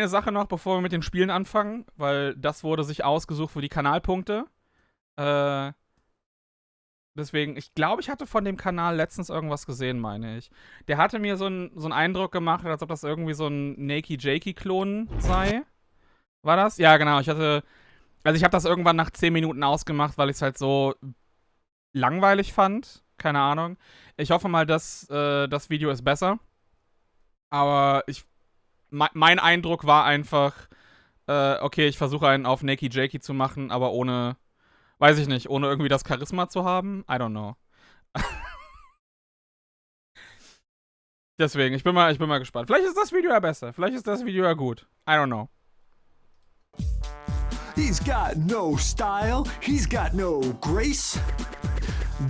Eine Sache noch, bevor wir mit den Spielen anfangen, weil das wurde sich ausgesucht für die Kanalpunkte. Deswegen, ich glaube, ich hatte von dem Kanal letztens irgendwas gesehen, meine ich. Der hatte mir so einen Eindruck gemacht, als ob das irgendwie so ein Nakey-Jakey-Klon sei. War das? Ja, genau. Ich habe das irgendwann nach 10 Minuten ausgemacht, weil ich es halt so langweilig fand. Keine Ahnung. Ich hoffe mal, dass das Video ist besser. Aber mein Eindruck war einfach, okay, ich versuche einen auf Nakey-Jakey zu machen, aber ohne, weiß ich nicht, ohne irgendwie das Charisma zu haben. I don't know. Deswegen, ich bin mal gespannt. Vielleicht ist das Video ja besser. Vielleicht ist das Video ja gut. I don't know. He's got no style. He's got no grace.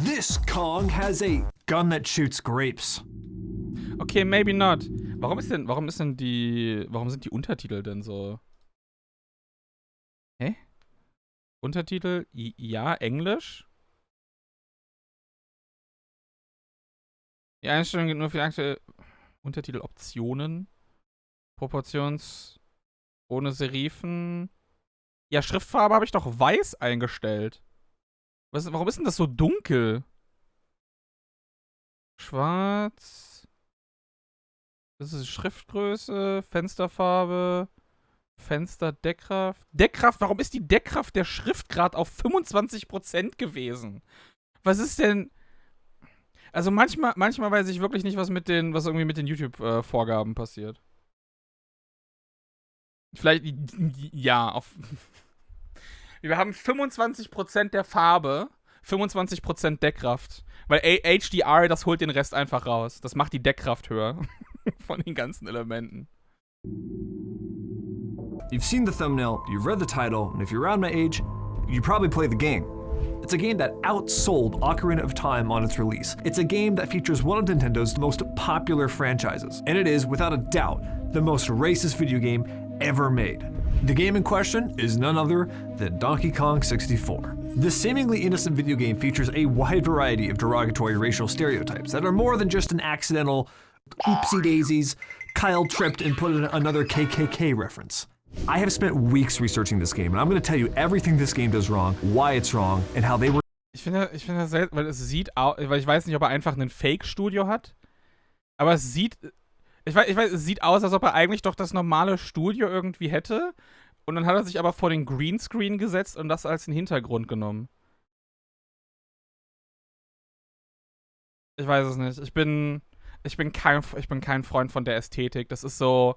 This Kong has a gun that shoots grapes. Okay, maybe not. Warum sind die Untertitel denn so? Hä? Untertitel? Ja, Englisch? Die Einstellung geht nur für aktuelle Untertiteloptionen. Ohne Serifen. Ja, Schriftfarbe habe ich doch weiß eingestellt. Warum ist denn das so dunkel? Schwarz. Das ist Schriftgröße, Fensterfarbe, Fensterdeckkraft. Deckkraft, warum ist die Deckkraft der Schrift gerade auf 25% gewesen? Was ist denn. Also manchmal weiß ich wirklich nicht, was irgendwie mit den YouTube-Vorgaben passiert. Vielleicht, ja, wir haben 25% der Farbe, 25% Deckkraft. Weil HDR, das holt den Rest einfach raus. Das macht die Deckkraft höher. Von den ganzen Elementen. You've seen the thumbnail, you've read the title, and if you're around my age, you probably play the game. It's a game that outsold Ocarina of Time on its release. It's a game that features one of Nintendo's most popular franchises, and it is, without a doubt, the most racist video game ever made. The game in question is none other than Donkey Kong 64. This seemingly innocent video game features a wide variety of derogatory racial stereotypes that are more than just an accidental oopsie daisies, Kyle tripped and put in another KKK reference. I have spent weeks researching this game, and I'm going to tell you everything this game does wrong, why it's wrong, and how they were. Ich finde das seltsam, weil es sieht aus, weil ich weiß nicht, ob er einfach ein Fake-Studio hat, aber es sieht, es sieht aus, als ob er eigentlich doch das normale Studio irgendwie hätte, und dann hat er sich aber vor den Greenscreen gesetzt und das als den Hintergrund genommen. Ich weiß es nicht. Ich bin kein Freund von der Ästhetik. Das ist so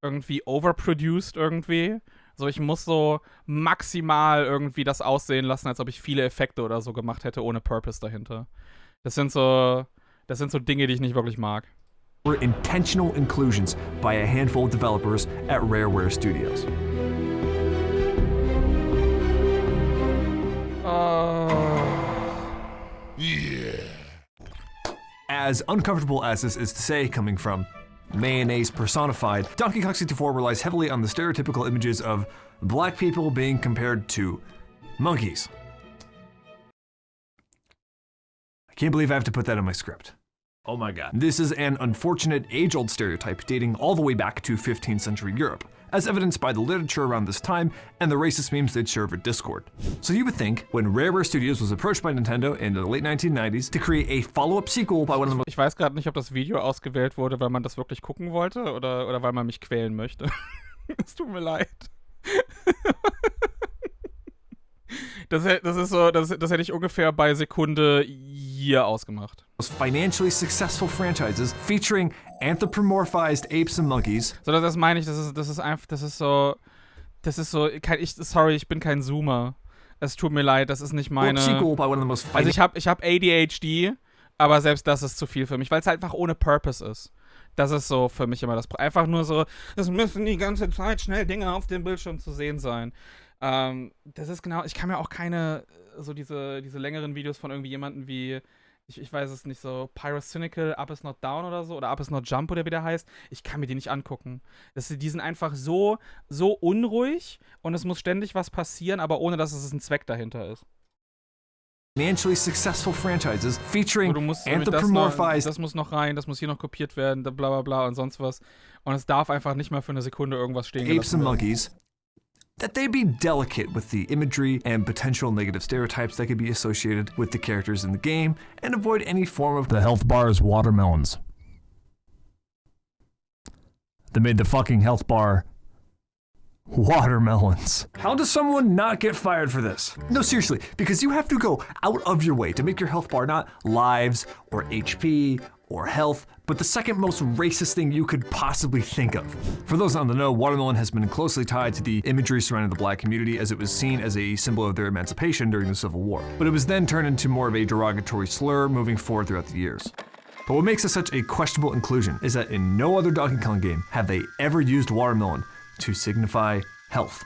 irgendwie overproduced irgendwie. So, ich muss so maximal irgendwie das aussehen lassen, als ob ich viele Effekte oder so gemacht hätte, ohne Purpose dahinter. Das sind so Dinge, die ich nicht wirklich mag. Were intentional inclusions by a handful of developers at Rareware Studios. Yeah. As uncomfortable as this is to say, coming from mayonnaise personified, Donkey Kong 64 relies heavily on the stereotypical images of black people being compared to monkeys. I can't believe I have to put that in my script. Oh my god. This is an unfortunate age-old stereotype dating all the way back to 15th century Europe, as evidenced by the literature around this time and the racist memes they'd share over Discord. So you would think, when Rareware Studios was approached by Nintendo in the late 1990s to create a follow-up sequel by one of the most... Ich weiß gerade nicht, ob das Video ausgewählt wurde, weil man das wirklich gucken wollte oder weil man mich quälen möchte. Es tut mir leid. Das hätte ich ungefähr bei Sekunde hier ausgemacht. Financially successful franchises featuring anthropomorphized apes and monkeys. So, das meine ich, sorry, ich bin kein Zoomer. Es tut mir leid, das ist nicht meine. Also ich hab ADHD, aber selbst das ist zu viel für mich, weil es halt einfach ohne Purpose ist. Das ist so für mich immer das. Einfach nur so, das müssen die ganze Zeit schnell Dinge auf dem Bildschirm zu sehen sein. Das ist genau, ich kann mir auch keine, so diese längeren Videos von irgendwie jemanden wie, ich weiß es nicht, so Pyrocynical, Up is Not Down oder so, oder Up is Not Jump oder wie der heißt, ich kann mir die nicht angucken. Die sind einfach so unruhig und es muss ständig was passieren, aber ohne, dass es ein Zweck dahinter ist. financially successful franchises featuring Du musst anthropomorphized das muss noch rein, das muss hier noch kopiert werden, bla bla bla und sonst was. Und es darf einfach nicht mal für eine Sekunde irgendwas stehen apes and gelassen werden. monkeys, that they be delicate with the imagery and potential negative stereotypes that could be associated with the characters in the game, and avoid any form of the health bar's watermelons. They made the fucking health bar watermelons. How does someone not get fired for this? No, seriously, because you have to go out of your way to make your health bar not lives or HP or health, but the second most racist thing you could possibly think of. For those not in the know, watermelon has been closely tied to the imagery surrounding the black community, as it was seen as a symbol of their emancipation during the Civil War. But it was then turned into more of a derogatory slur moving forward throughout the years. But what makes this such a questionable inclusion is that in no other Donkey Kong game have they ever used watermelon to signify health.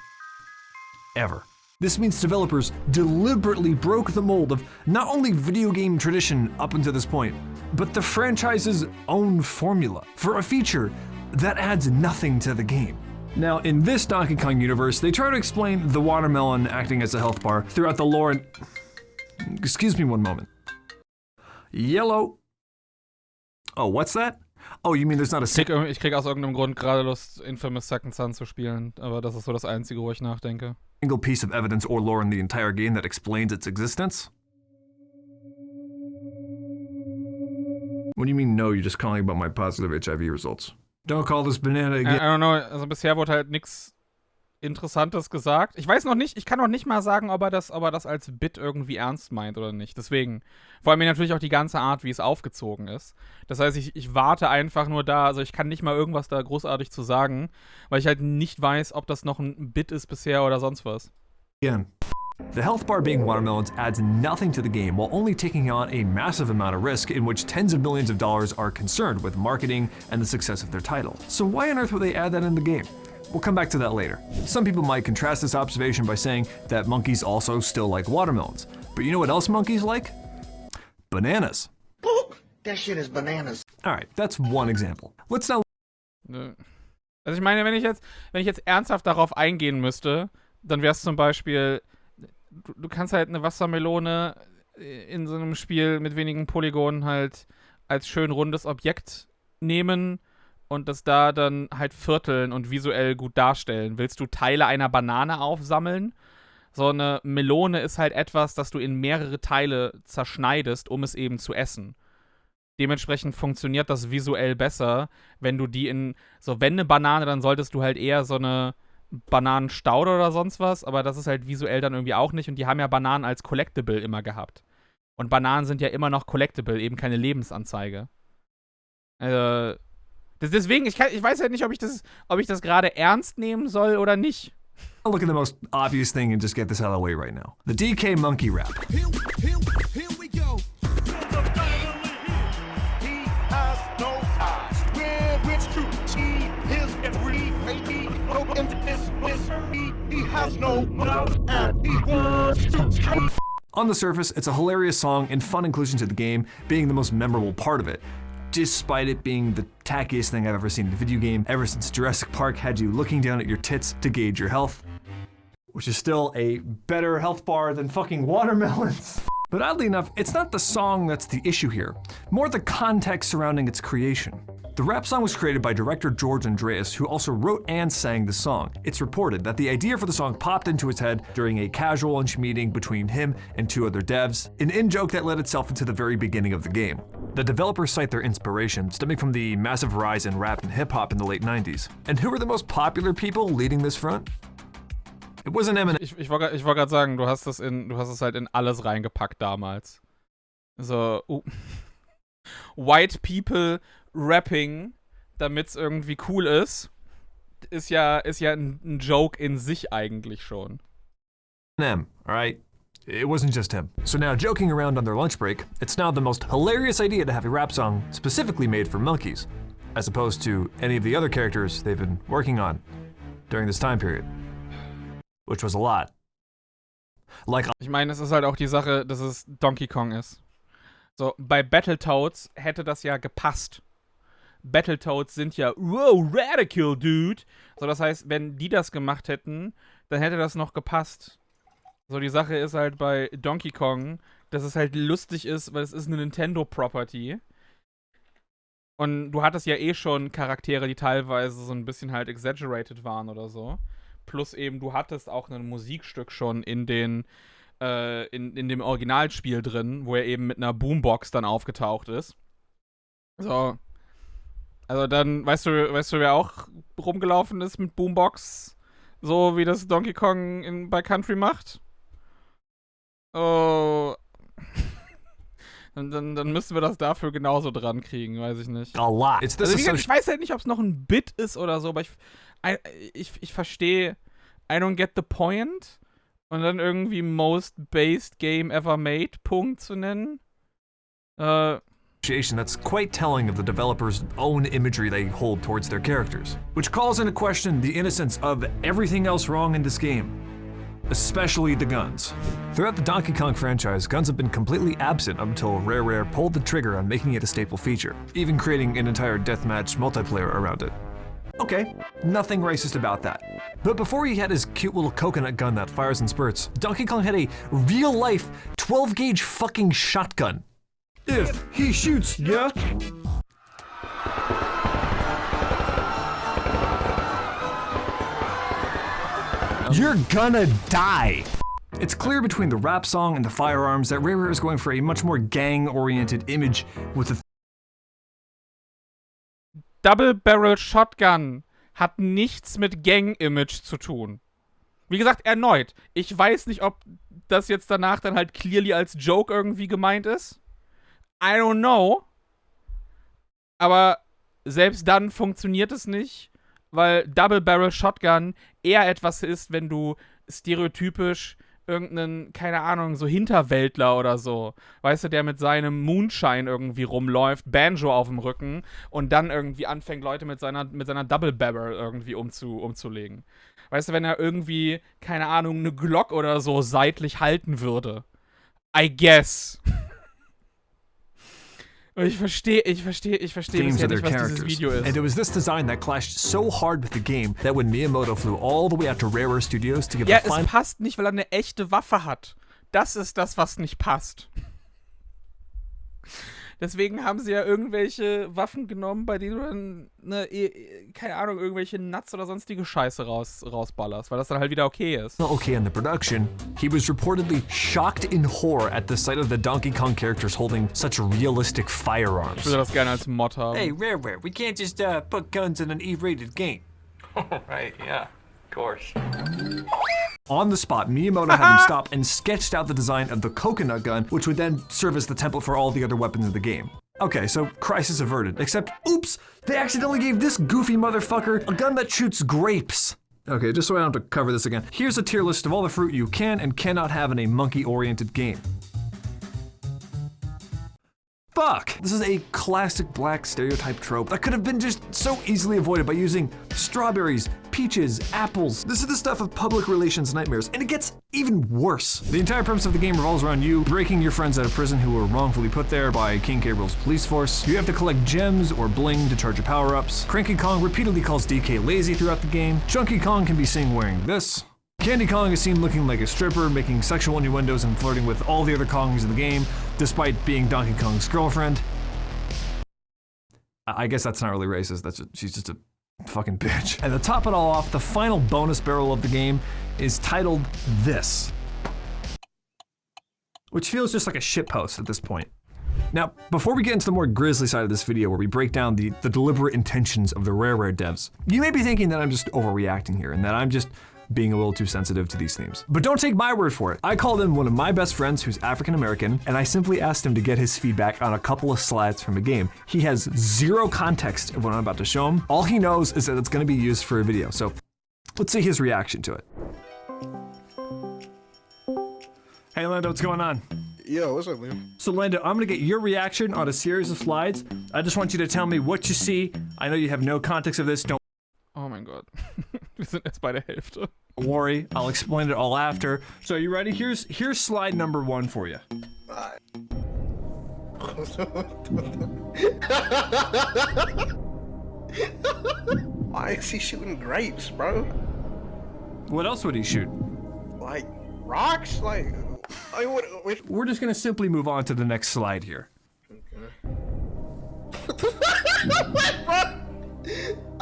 Ever. This means developers deliberately broke the mold of not only video game tradition up until this point, but the franchise's own formula for a feature that adds nothing to the game. Now, in this Donkey Kong universe, they try to explain the watermelon acting as a health bar throughout the lore and... Excuse me one moment. Yellow. Oh, what's that? Oh, you mean there's not a Ich krieg aus irgendeinem Grund gerade Lust, Infamous Second Son zu spielen, aber das ist so das Einzige, wo ich nachdenke. single piece of evidence or lore in the entire game that explains its existence? What do you mean no, you're just calling about my positive HIV results? Don't call this banana again. I don't know, also bisher wurde halt nichts Interessantes gesagt. Ich weiß noch nicht, ich kann noch nicht mal sagen, ob er das als Bit irgendwie ernst meint oder nicht. Deswegen, vor allem natürlich auch die ganze Art, wie es aufgezogen ist. Das heißt, ich warte einfach nur da, also ich kann nicht mal irgendwas da großartig zu sagen, weil ich halt nicht weiß, ob das noch ein Bit ist bisher oder sonst was. Again. The health bar being watermelons adds nothing to the game while only taking on a massive amount of risk in which tens of millions of dollars are concerned with marketing and the success of their title. So why on earth would they add that in the game? We'll come back to that later. Some people might contrast this observation by saying that monkeys also still like watermelons. But you know what else monkeys like? Bananas. That shit is bananas. Alright, that's one example. Let's now... Also ich meine, wenn ich jetzt ernsthaft darauf eingehen müsste, dann wäre es zum Beispiel, du kannst halt eine Wassermelone in so einem Spiel mit wenigen Polygonen halt als schön rundes Objekt nehmen und das da dann halt vierteln und visuell gut darstellen. Willst du Teile einer Banane aufsammeln? So eine Melone ist halt etwas, das du in mehrere Teile zerschneidest, um es eben zu essen. Dementsprechend funktioniert das visuell besser, wenn du die wenn eine Banane, dann solltest du halt eher so eine Bananenstaude oder sonst was, aber das ist halt visuell dann irgendwie auch nicht und die haben ja Bananen als Collectible immer gehabt. Und Bananen sind ja immer noch Collectible, eben keine Lebensanzeige. Deswegen, ich weiß halt nicht, ob ich das gerade ernst nehmen soll oder nicht. I'll look at the most obvious thing and just get this out of the way right now. The DK Monkey Rap. Here we go. He has no eyes. We're rich to see his every baby. Into this mystery. He has no mouth and he wants to. On the surface, it's a hilarious song and fun inclusion to the game, being the most memorable part of it, despite it being the tackiest thing I've ever seen in a video game ever since Jurassic Park had you looking down at your tits to gauge your health, which is still a better health bar than fucking watermelons. But oddly enough, it's not the song that's the issue here, more the context surrounding its creation. The rap song was created by director George Andreas, who also wrote and sang the song. It's reported that the idea for the song popped into his head during a casual lunch meeting between him and two other devs, an in-joke that led itself into the very beginning of the game. The developers cite their inspiration stemming from the massive rise in rap and hip-hop in the late 90s. And who were the most popular people leading this front? It wasn't Eminem. Ich wollte gerade sagen, du hast es halt in alles reingepackt damals. So, White People Rapping, damit es irgendwie cool ist ja ein Joke in sich eigentlich schon. Eminem, alright? It wasn't just him. So now, joking around on their lunch break, it's now the most hilarious idea to have a rap song specifically made for monkeys, as opposed to any of the other characters they've been working on during this time period. Which was a lot. Ich meine, es ist halt auch die Sache, dass es Donkey Kong ist. So, bei Battletoads hätte das ja gepasst. Battletoads sind ja, wow, radical, dude. So, das heißt, wenn die das gemacht hätten, dann hätte das noch gepasst. So, die Sache ist halt bei Donkey Kong, dass es halt lustig ist, weil es ist eine Nintendo-Property. Und du hattest ja eh schon Charaktere, die teilweise so ein bisschen halt exaggerated waren oder so. Plus eben, du hattest auch ein Musikstück schon in dem Originalspiel drin, wo er eben mit einer Boombox dann aufgetaucht ist. So. Also dann, weißt du, wer auch rumgelaufen ist mit Boombox? So wie das Donkey Kong bei Country macht? Oh. Dann müssen wir das dafür genauso dran kriegen, weiß ich nicht. A lot. It's this Also, ich weiß halt nicht, ob es noch ein Bit ist oder so, aber ich verstehe, I don't get the point. Und dann irgendwie most based game ever made Punkt zu nennen. That's quite telling of the developer's own imagery they hold towards their characters, which calls into question the innocence of everything else wrong in this game, especially the guns. Throughout the Donkey Kong franchise, guns have been completely absent up until Rare pulled the trigger on making it a staple feature, even creating an entire deathmatch multiplayer around it. Okay, nothing racist about that. But before he had his cute little coconut gun that fires in spurts, Donkey Kong had a real-life 12-gauge fucking shotgun. If he shoots, yeah? You're gonna die! It's clear between the rap song and the firearms that Rare is going for a much more gang-oriented image with the Double Barrel Shotgun hat nichts mit Gang-Image zu tun. Wie gesagt, erneut, ich weiß nicht, ob das jetzt danach dann halt clearly als Joke irgendwie gemeint ist. I don't know. Aber selbst dann funktioniert es nicht, weil Double Barrel Shotgun eher etwas ist, wenn du stereotypisch irgendeinen, keine Ahnung, so Hinterwäldler oder so, weißt du, der mit seinem Moonshine irgendwie rumläuft, Banjo auf dem Rücken und dann irgendwie anfängt, Leute mit seiner Double Barrel irgendwie umzulegen. Weißt du, wenn er irgendwie, keine Ahnung, eine Glock oder so seitlich halten würde. I guess. Ich verstehe bisher nicht, was dieses Video ist. And it was this design that clashed so hard with the game that when Miyamoto flew all the way out to Rare Studios to give Ja, the final... es passt nicht, weil er eine echte Waffe hat. Das ist das, was nicht passt. Deswegen haben sie ja irgendwelche Waffen genommen, bei denen du dann, keine Ahnung, irgendwelche Nuts oder sonstige Scheiße rausballerst, weil das dann halt wieder okay ist. Okay in the production, he was reportedly shocked in horror at the sight of the Donkey Kong characters holding such realistic firearms. Ich würde das gerne als Mod haben. Hey, Rare, we can't just put guns in an E-rated game. Right, yeah, of course. On the spot, Miyamoto had him stop and sketched out the design of the coconut gun, which would then serve as the template for all the other weapons in the game. Okay, so crisis averted. Except, oops, they accidentally gave this goofy motherfucker a gun that shoots grapes. Okay, just so I don't have to cover this again, here's a tier list of all the fruit you can and cannot have in a monkey-oriented game. Fuck! This is a classic black stereotype trope that could have been just so easily avoided by using strawberries, peaches, apples. This is the stuff of public relations nightmares, and it gets even worse. The entire premise of the game revolves around you breaking your friends out of prison who were wrongfully put there by King Gabriel's police force. You have to collect gems or bling to charge your power-ups. Cranky Kong repeatedly calls DK lazy throughout the game. Chunky Kong can be seen wearing this. Candy Kong is seen looking like a stripper, making sexual innuendos and flirting with all the other Kongs in the game, despite being Donkey Kong's girlfriend. I guess that's not really racist, she's just a fucking bitch. And to top it all off, the final bonus barrel of the game is titled This, which feels just like a shitpost at this point. Now, before we get into the more grisly side of this video where we break down the deliberate intentions of the Rare devs, you may be thinking that I'm just overreacting here and that I'm just being a little too sensitive to these themes. But don't take my word for it. I called in one of my best friends who's African American, and I simply asked him to get his feedback on a couple of slides from a game. He has zero context of what I'm about to show him. All he knows is that it's gonna be used for a video. So let's see his reaction to it. Hey Lando, what's going on? Yo, what's up, Liam? So Lando, I'm gonna get your reaction on a series of slides. I just want you to tell me what you see. I know you have no context of this, don't Oh mein Gott. Wir sind erst bei der Hälfte. worry, I'll explain it all after. So you ready? Here's slide number 1 for you. Why is he shooting grapes, bro? What else would he shoot? Like rocks? Like I mean, what? We're just gonna simply move on to the next slide here.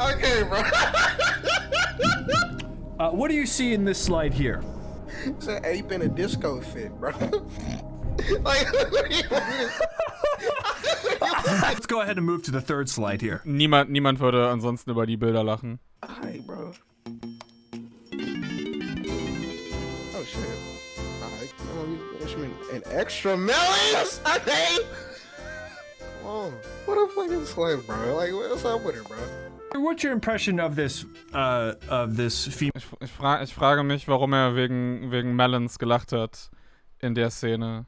Okay, bro. What do you see in this slide here? It's an ape in a disco fit, bro. Like, what do you want me to- Let's go ahead and move to the third slide here. Niemand würde ansonsten über die Bilder lachen. Hey, bro. Oh shit. Alright, an extra melons. Okay. Come on. What a fucking slave, bro. Like, what's up with it, bro? What's your impression of this female? Ich frage mich, warum er wegen Melons gelacht hat in der Szene.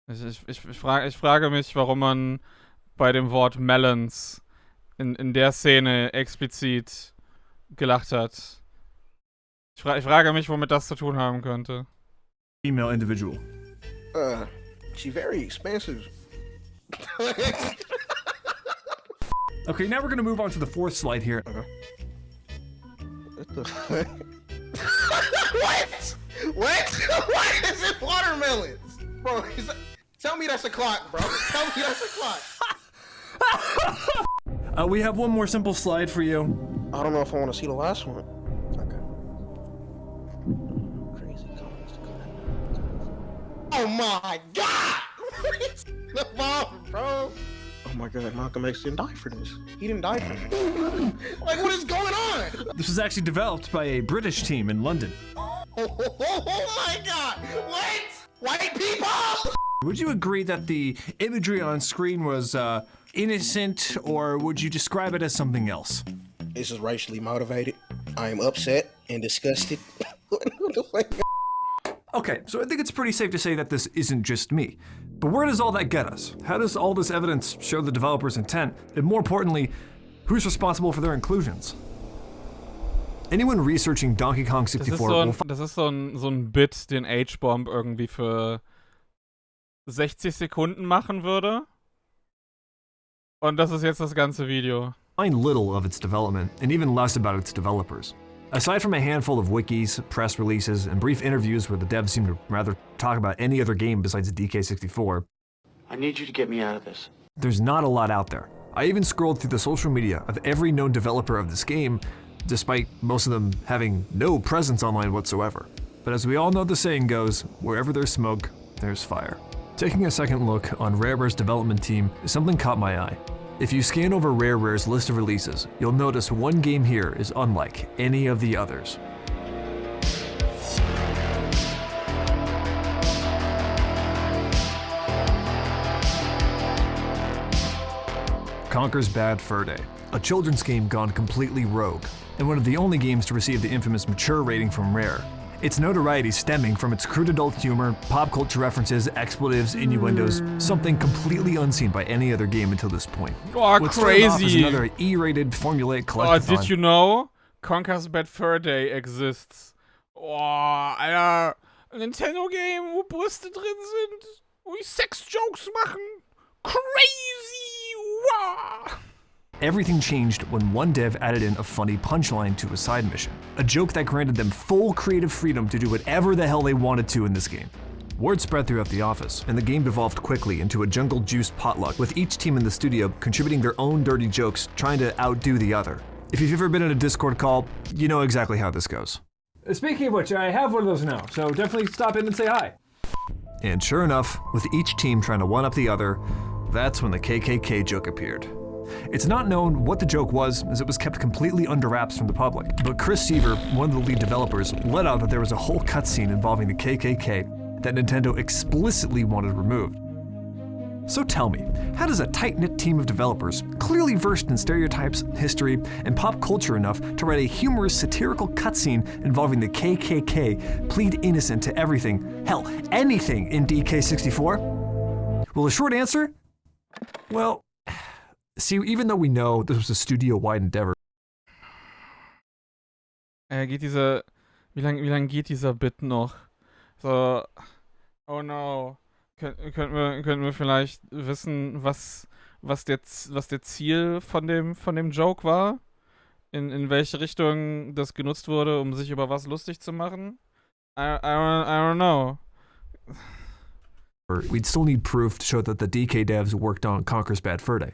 Ich frage mich, warum man bei dem Wort Melons in der Szene explizit gelacht hat. Ich frage mich, womit das zu tun haben könnte. Female individual. She's very expensive. Okay, now we're gonna move on to the fourth slide here. What the fuck? What? What? Why is it watermelons? Bro, tell me that's a clock, bro. Tell me that's a clock. We have one more simple slide for you. I don't know if I want to see the last one. Okay. Crazy comments. Oh my god! The bomb, bro. Oh my god, Malcolm X didn't die for this. He didn't die for this. Like, what is going on? This was actually developed by a British team in London. Oh my god! What? White people? Would you agree that the imagery on screen was innocent, or would you describe it as something else? This is racially motivated. I am upset and disgusted. What the fuck? Okay, so I think it's pretty safe to say that this isn't just me. But where does all that get us? How does all this evidence show the developer's intent? And more importantly, who's responsible for their inclusions? Anyone researching Donkey Kong 64 Das ist so ein Bit, den H-Bomb irgendwie für 60 Sekunden machen würde. Und das ist jetzt das ganze Video. find little of its development, and even less about its developers. Aside from a handful of wikis, press releases, and brief interviews where the devs seem to rather talk about any other game besides DK64, I need you to get me out of this. there's not a lot out there. I even scrolled through the social media of every known developer of this game, despite most of them having no presence online whatsoever. But as we all know the saying goes, wherever there's smoke, there's fire. Taking a second look on Rareware's development team, something caught my eye. If you scan over Rareware's list of releases, you'll notice one game here is unlike any of the others. Conker's Bad Fur Day, a children's game gone completely rogue, and one of the only games to receive the infamous mature rating from Rare. Its notoriety stemming from its crude adult humor, pop culture references, expletives, innuendos, something completely unseen by any other game until this point. Oh, What started off as crazy! another E-rated formulaic Oh, collectathon. did you know? Conker's Bad Fur Day exists. Oh, Alter. Ein Nintendo-Game, wo Brüste drin sind. Wo ich Sex-Jokes machen. Crazy! Wow! Everything changed when one dev added in a funny punchline to a side mission. A joke that granted them full creative freedom to do whatever the hell they wanted to in this game. Word spread throughout the office, and the game devolved quickly into a jungle-juiced potluck, with each team in the studio contributing their own dirty jokes, trying to outdo the other. If you've ever been in a Discord call, you know exactly how this goes. Speaking of which, I have one of those now, so definitely stop in and say hi. And sure enough, with each team trying to one-up the other, that's when the KKK joke appeared. It's not known what the joke was, as it was kept completely under wraps from the public, but Chris Seaver, one of the lead developers, let out that there was a whole cutscene involving the KKK that Nintendo explicitly wanted removed. So tell me, how does a tight-knit team of developers, clearly versed in stereotypes, history, and pop culture enough to write a humorous satirical cutscene involving the KKK, plead innocent to everything, hell, anything in DK64? Well, the short answer? Well, see, even though we know this was a studio-wide endeavor. Wie lang geht dieser Bit noch? So, oh no. Könnten wir vielleicht wissen, was der Ziel von dem Joke war? In welche Richtung das genutzt wurde, um sich über was lustig zu machen? I don't know. we'd still need proof to show that the DK devs worked on Conker's Bad Fur Day.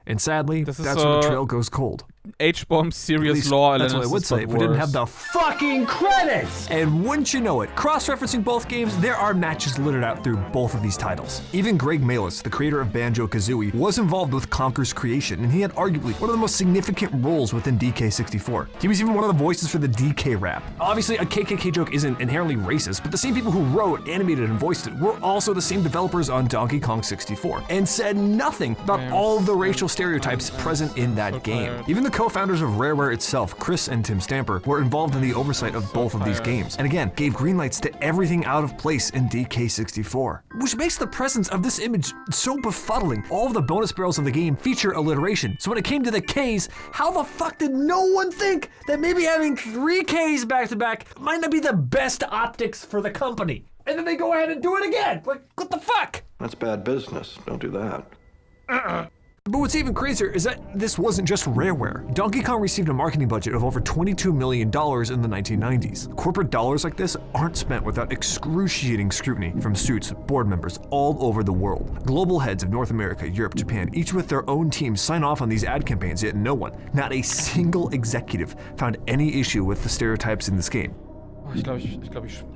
And sadly, Das ist that's so where the trail goes cold. H-Bomb At Serious least, Law that's what I would say if we didn't have the fucking credits! And wouldn't you know it, cross-referencing both games, there are matches littered out through both of these titles. Even Greg Malis, the creator of Banjo-Kazooie, was involved with Conker's creation, and he had arguably one of the most significant roles within DK64. He was even one of the voices for the DK rap. Obviously, a KKK joke isn't inherently racist, but the same people who wrote, animated, and voiced it were also the same developers on Donkey Kong 64, and said nothing about all of the racial stereotypes present in that game. Even the co-founders of Rareware itself, Chris and Tim Stamper, were involved in the oversight of both of these games, and again, gave green lights to everything out of place in DK64. Which makes the presence of this image so befuddling. All of the bonus barrels of the game feature alliteration, so when it came to the Ks, how the fuck did no one think that maybe having 3 Ks back to back might not be the best optics for the company? And then they go ahead and do it again! Like, what the fuck? That's bad business. Don't do that. But what's even crazier is that this wasn't just Rareware. Donkey Kong received a marketing budget of over $22 million in the 1990s. Corporate dollars like this aren't spent without excruciating scrutiny from suits, board members all over the world. Global heads of North America, Europe, Japan, each with their own teams sign off on these ad campaigns, yet no one, not a single executive, found any issue with the stereotypes in this game.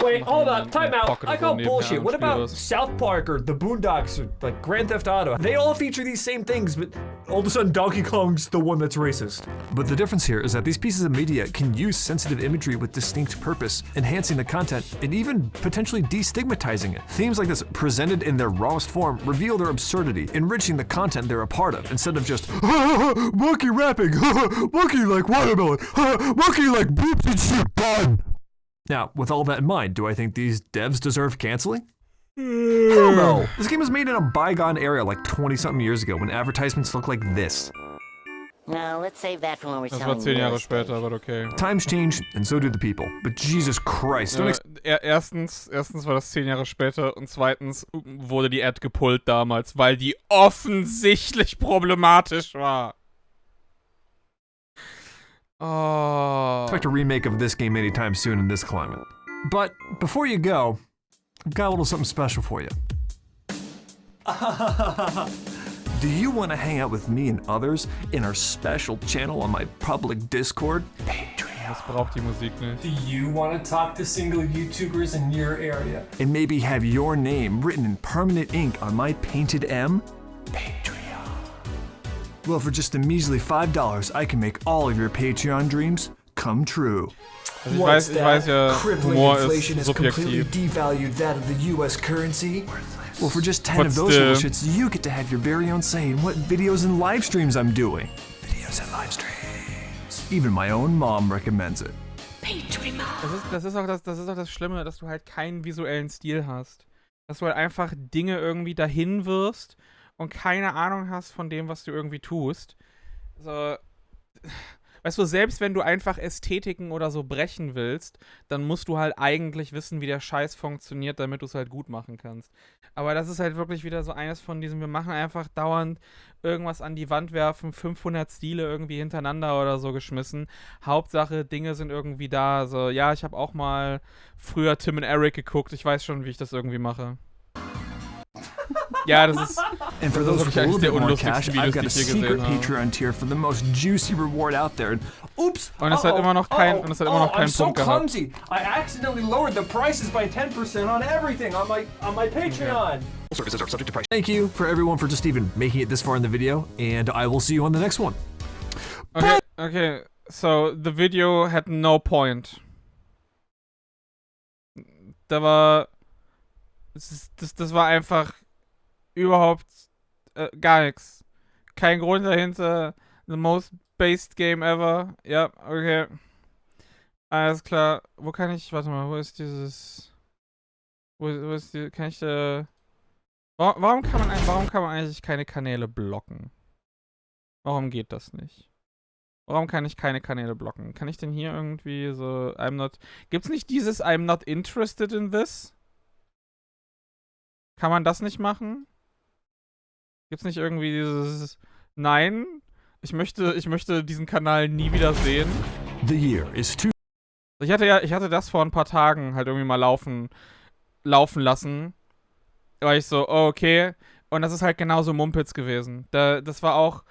Wait, hold on, time out. I call bullshit. What about South Park or the Boondocks or like Grand Theft Auto? They all feature these same things, but all of a sudden Donkey Kong's the one that's racist. But the difference here is that these pieces of media can use sensitive imagery with distinct purpose, enhancing the content and even potentially destigmatizing it. Themes like this, presented in their rawest form, reveal their absurdity, enriching the content they're a part of, instead of just monkey rapping, monkey like watermelon, monkey like boobs and shit, done. Now, with all that in mind, do I think these devs deserve canceling? Hell no! This game was made in a bygone era like 20-something years ago when advertisements looked like this. No, let's save that for when we're Das war 10 Jahre später, aber okay. Times change, and so do the people. But Jesus Christ, don't erstens war das 10 Jahre später und zweitens wurde die Ad gepullt damals, weil die offensichtlich problematisch war. expect a remake of this game anytime soon in this climate. But before you go, I've got a little something special for you. Do you want to hang out with me and others in our special channel on my public Discord? Das braucht die Musik nicht. Do you want to talk to single YouTubers in your area? And maybe have your name written in permanent ink on my painted M? Well, for just a measly $5, I can make all of your Patreon dreams come true. Also ich weiß ja, Humor ist completely subjektiv. devalued that of the US currency. Well, for just 10 of those little shits, you get to have your very own say in what videos and live streams I'm doing. Videos and live streams. Even my own mom recommends it. Das ist auch das Schlimme, dass du halt keinen visuellen Stil hast. Dass du halt einfach Dinge irgendwie dahin wirfst und keine Ahnung hast von dem, was du irgendwie tust. So, weißt du, selbst wenn du einfach Ästhetiken oder so brechen willst, dann musst du halt eigentlich wissen, wie der Scheiß funktioniert, damit du es halt gut machen kannst. Aber das ist halt wirklich wieder so eines von diesen, wir machen einfach dauernd irgendwas an die Wand werfen, 500 Stile irgendwie hintereinander oder so geschmissen. Hauptsache, Dinge sind irgendwie da. So, ja, ich habe auch mal früher Tim und Eric geguckt. Ich weiß schon, wie ich das irgendwie mache. Ja, das ist. And for those with a little bit more cash, I've got a secret Patreon tier for the most juicy reward out there. And oops! Und es hat immer noch keinen Punkt I'm so gehabt. clumsy. I accidentally lowered the prices by 10% on everything on my Patreon. Services are subject to price. Thank you for everyone for just even making it this far in the video, and I will see you on the next one. Okay, so the video had no point. Das war einfach überhaupt gar nichts. Kein Grund dahinter. The most based game ever. Ja, okay. Alles klar. Wo kann ich, warte mal, wo ist dieses, wo ist die, kann ich warum kann man eigentlich keine Kanäle blocken? Warum geht das nicht? Warum kann ich keine Kanäle blocken? Kann ich denn hier irgendwie so, gibt's nicht dieses I'm not interested in this? Kann man das nicht machen? Gibt's nicht irgendwie dieses Nein, ich möchte diesen Kanal nie wieder sehen? The year is Ich hatte das vor ein paar Tagen halt irgendwie mal laufen lassen war ich so, oh, okay. Und das ist halt genauso Mumpitz gewesen. Das war auch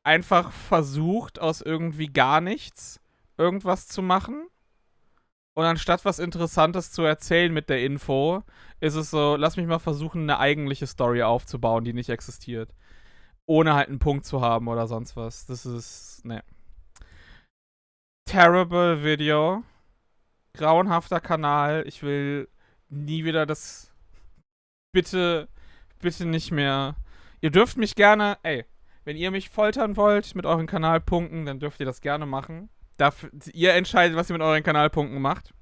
einfach versucht, aus irgendwie gar nichts irgendwas zu machen. Und anstatt was Interessantes zu erzählen mit der Info, ist es so, lass mich mal versuchen, eine eigentliche Story aufzubauen, die nicht existiert. Ohne halt einen Punkt zu haben oder sonst was. Das ist, ne. Terrible Video. Grauenhafter Kanal. Ich will nie wieder das. Bitte, bitte nicht mehr. Ihr dürft mich gerne, wenn ihr mich foltern wollt mit euren Kanalpunkten, dann dürft ihr das gerne machen. Ihr entscheidet, was ihr mit euren Kanalpunkten macht.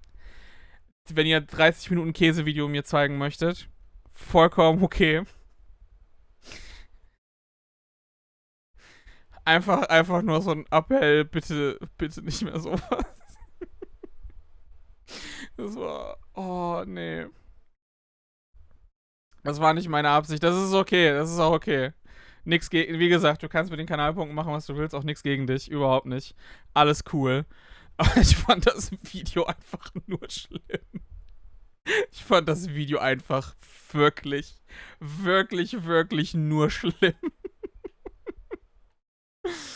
Wenn ihr 30 Minuten Käsevideo mir zeigen möchtet, vollkommen okay. Einfach nur so ein Appell, bitte, bitte nicht mehr sowas. Das war, oh, nee. Das war nicht meine Absicht. Das ist okay, das ist auch okay. Nix gegen, wie gesagt, du kannst mit den Kanalpunkten machen, was du willst, auch nichts gegen dich, überhaupt nicht. Alles cool. Aber ich fand das Video einfach nur schlimm. Ich fand das Video einfach wirklich, wirklich, wirklich nur schlimm.